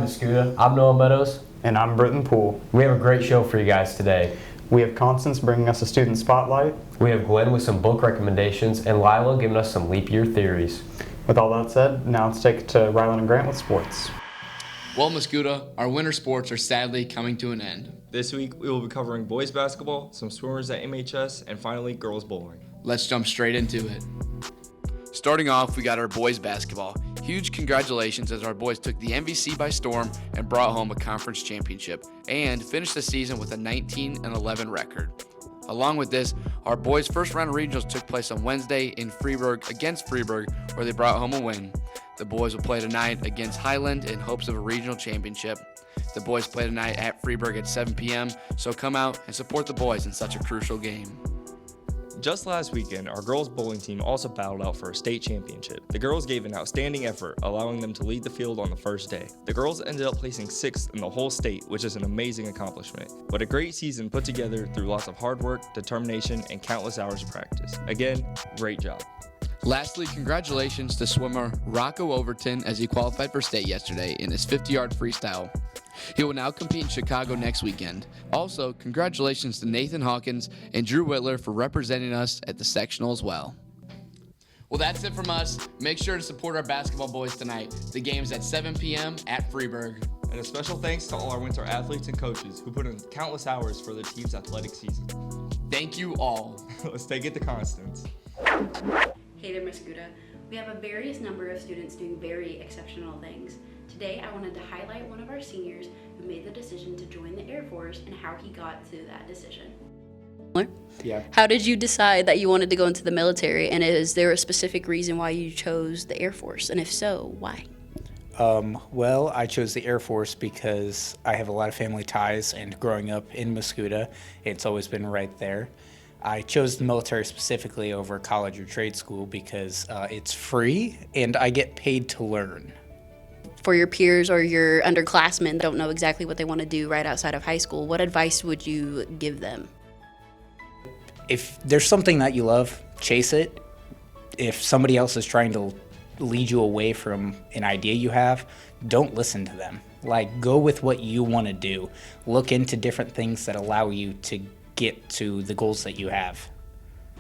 Mascoutah. I'm Noah Meadows. And I'm Britton Poole. We have a great show for you guys today. We have Constance bringing us a student spotlight. We have Glenn with some book recommendations, and Lila giving us some leap year theories. With all that said, now let's take it to Ryland and Grant with sports. Well, Mascoutah, our winter sports are sadly coming to an end. This week, we will be covering boys basketball, some swimmers at MHS, and finally, girls bowling. Let's jump straight into it. Starting off, we got our boys basketball. Huge congratulations as our boys took the MVC by storm and brought home a conference championship and finished the season with a 19-11 record. Along with this, our boys' first round of regionals took place on Wednesday in Freeburg against Freeburg, where they brought home a win. The boys will play tonight against Highland in hopes of a regional championship. The boys play tonight at Freeburg at 7 p.m., so come out and support the boys in such a crucial game. Just last weekend, our girls bowling team also battled out for a state championship. The girls gave an outstanding effort, allowing them to lead the field on the first day. The girls ended up placing 6th in the whole state, which is an amazing accomplishment. But a great season put together through lots of hard work, determination, and countless hours of practice. Again, great job. Lastly, congratulations to swimmer Rocco Overton as he qualified for state yesterday in his 50-yard freestyle. He will now compete in Chicago next weekend. Also, congratulations to Nathan Hawkins and Drew Whitler for representing us at the sectional as well. Well, that's it from us. Make sure to support our basketball boys tonight. The game's at 7 p.m. at Freeburg. And a special thanks to all our winter athletes and coaches who put in countless hours for their team's athletic season. Thank you all. Let's take it to Constance. Hey there, Mascoutah. We have a various number of students doing very exceptional things. Today, I wanted to highlight one of our seniors who made the decision to join the Air Force and how he got to that decision. Yeah. How did you decide that you wanted to go into the military, and is there a specific reason why you chose the Air Force, and if so, why? Well, I chose the Air Force because I have a lot of family ties, and growing up in Mascoutah, it's always been right there. I chose the military specifically over college or trade school because it's free and I get paid to learn. For your peers or your underclassmen that don't know exactly what they want to do right outside of high school, what advice would you give them? If there's something that you love, chase it. If somebody else is trying to lead you away from an idea you have, don't listen to them. Like, go with what you want to do. Look into different things that allow you to get to the goals that you have.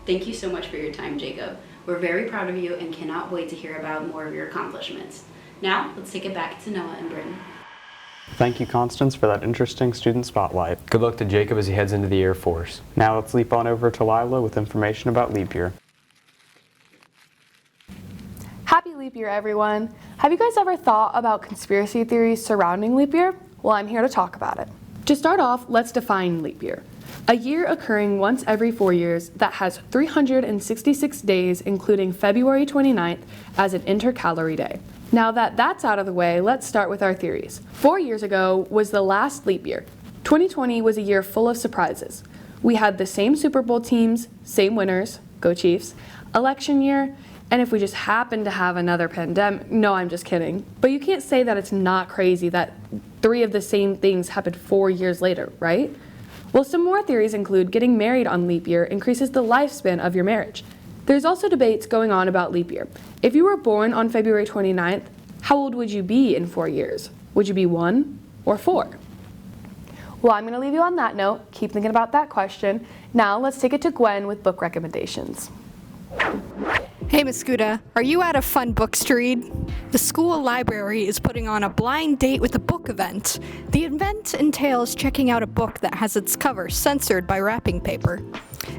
Thank you so much for your time, Jacob. We're very proud of you and cannot wait to hear about more of your accomplishments. Now, let's take it back to Noah and Britton. Thank you, Constance, for that interesting student spotlight. Good luck to Jacob as he heads into the Air Force. Now let's leap on over to Lila with information about leap year. Happy leap year, everyone. Have you guys ever thought about conspiracy theories surrounding leap year? Well, I'm here to talk about it. To start off, let's define leap year. A year occurring once every 4 years that has 366 days, including February 29th as an intercalary day. Now that that's out of the way, let's start with our theories. 4 years ago was the last leap year. 2020 was a year full of surprises. We had the same Super Bowl teams, same winners, go Chiefs, election year, and if we just happened to have another pandemic, no, I'm just kidding. But you can't say that it's not crazy that 3 of the same things happened 4 years later, right? Well, some more theories include getting married on leap year increases the lifespan of your marriage. There's also debates going on about leap year. If you were born on February 29th, how old would you be in 4 years? Would you be 1 or 4? Well, I'm going to leave you on that note. Keep thinking about that question. Now let's take it to Gwen with book recommendations. Hey Mascoutah, are you out of fun books to read? The school library is putting on a blind date with a book event. The event entails checking out a book that has its cover censored by wrapping paper.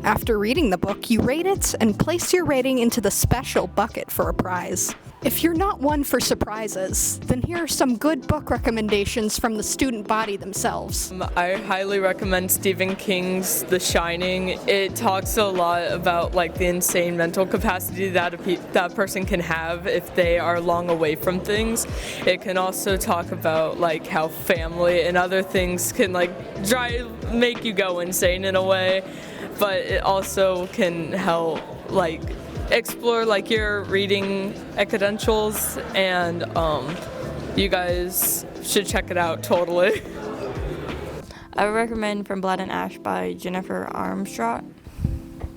After reading the book, you rate it and place your rating into the special bucket for a prize. If you're not one for surprises, then here are some good book recommendations from the student body themselves. I highly recommend Stephen King's The Shining. It talks a lot about the insane mental capacity that that person can have if they are long away from things. It can also talk about how family and other things can make you go insane in a way, but it also can help explore your reading credentials, and you guys should check it out totally. I would recommend From Blood and Ash by Jennifer Armstrong.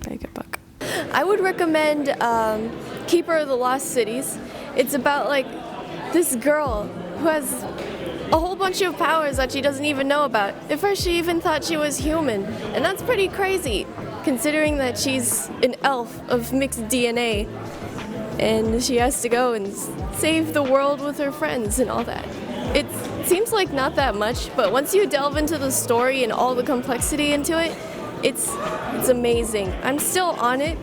Very good book. I would recommend Keeper of the Lost Cities. It's about this girl who has a whole bunch of powers that she doesn't even know about. At first she even thought she was human, and that's pretty crazy, considering that she's an elf of mixed DNA, and she has to go and save the world with her friends and all that. It seems like not that much, but once you delve into the story and all the complexity into it, it's amazing. I'm still on it,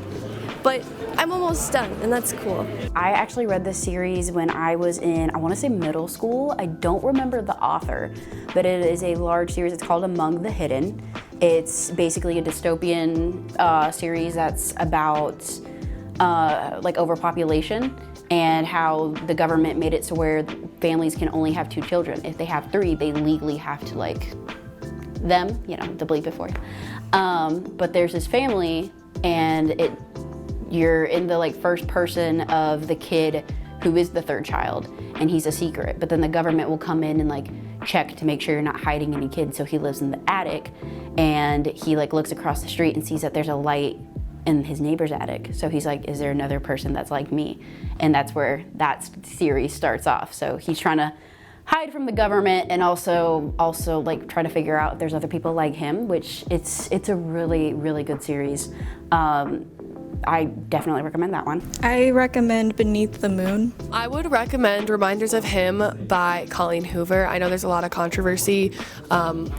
but I'm almost done, and that's cool. I actually read this series when I was in, I want to say middle school. I don't remember the author, but it is a large series. It's called Among the Hidden. It's basically a dystopian series that's about like overpopulation and how the government made it so where families can only have 2 children. If they have 3, they legally have to like them, you know, to bleep it for you. But there's this family, and you're in the like first person of the kid who is the 3rd child, and he's a secret. But then the government will come in and like check to make sure you're not hiding any kids. So he lives in the attic, and he like looks across the street and sees that there's a light in his neighbor's attic. So he's like, is there another person that's like me? And that's where that series starts off. So he's trying to hide from the government and also like try to figure out if there's other people like him, which it's a really, really good series. I definitely recommend that one. I recommend Beneath the Moon. I would recommend Reminders of Him by Colleen Hoover. I know there's a lot of controversy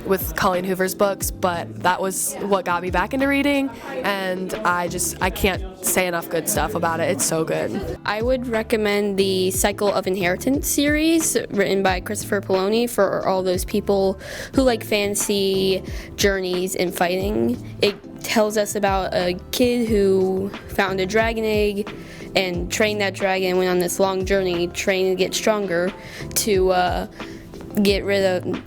with Colleen Hoover's books, but that was what got me back into reading, and I can't say enough good stuff about it. It's so good. I would recommend the Cycle of Inheritance series written by Christopher Poloni for all those people who like fantasy journeys and fighting. It tells us about a kid who found a dragon egg and trained that dragon, went on this long journey, trained to get stronger to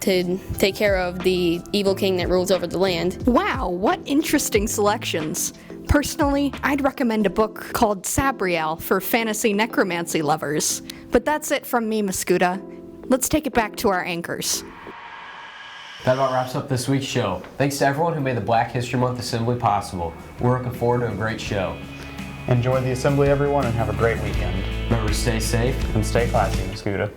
take care of the evil king that rules over the land. Wow, what interesting selections. Personally, I'd recommend a book called Sabriel for fantasy necromancy lovers. But that's it from me, Mascoutah. Let's take it back to our anchors. That about wraps up this week's show. Thanks to everyone who made the Black History Month Assembly possible. We're looking forward to a great show. Enjoy the assembly, everyone, and have a great weekend. Remember to stay safe and stay classy, Mascoutah.